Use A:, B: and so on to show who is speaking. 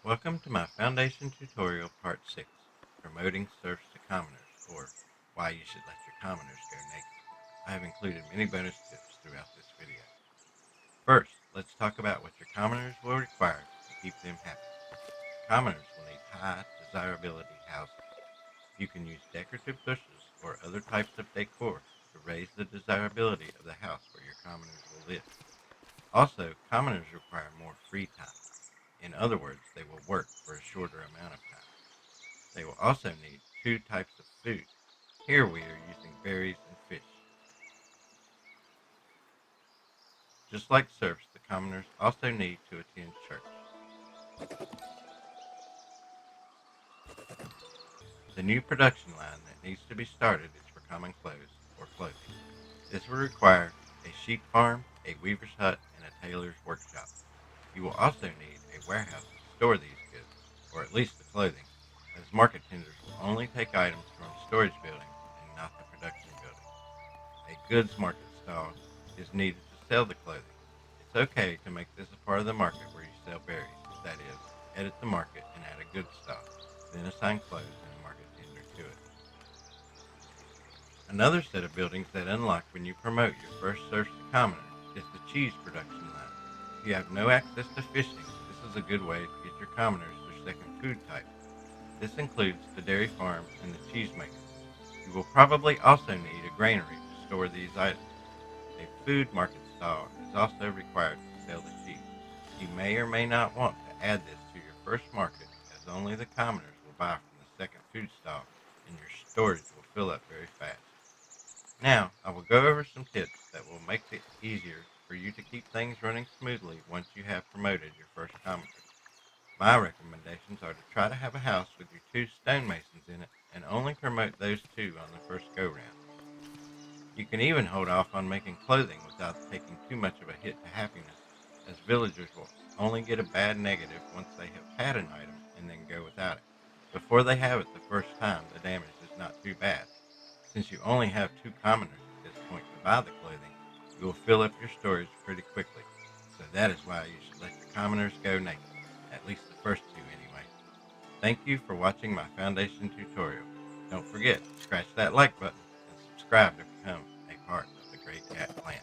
A: Welcome to my foundation tutorial part 6, Promoting Serfs to Commoners, or Why You Should Let Your Commoners Go Naked. I have included many bonus tips throughout this video. First, let's talk about what your commoners will require to keep them happy. Commoners will need high desirability housing. You can use decorative bushes or other types of decor to raise the desirability of the house where your commoners will live. Also, commoners require more free time. In other words, they will work for a shorter amount of time. They will also need two types of food. Here we are using berries and fish. Just like serfs, the commoners also need to attend church. The new production line that needs to be started is for common clothes or clothing. This will require a sheep farm, a weaver's hut, and a tailor's workshop. You will also need a warehouse to store these goods, or at least the clothing, as market tenders will only take items from storage buildings and not the production building. A goods market stall is needed to sell the clothing. It's okay to make this a part of the market where you sell berries, that is, edit the market and add a goods stall, then assign clothes and a market tender to it. Another set of buildings that unlock when you promote your first serfs to commoners is the cheese production line. If you have no access to fishing, this is a good way to get your commoners their second food type. This includes the dairy farm and the cheese maker. You will probably also need a granary to store these items. A food market stall is also required to sell the cheese. You may or may not want to add this to your first market, as only the commoners will buy from the second food stall and your storage will fill up very fast. Now, I will go over some tips that will make it easier for you to keep things running smoothly once you have promoted your first commoners. My recommendations are to try to have a house with your two stonemasons in it and only promote those two on the first go-round. You can even hold off on making clothing without taking too much of a hit to happiness, as villagers will only get a bad negative once they have had an item and then go without it. Before they have it the first time, the damage is not too bad. Since you only have two commoners at this point to buy the clothing, you will fill up your storage pretty quickly. So that is why you should let your commoners go naked, at least the first two anyway. Thank you for watching my foundation tutorial. Don't forget to scratch that like button and subscribe to become a part of the Gray Cat clan.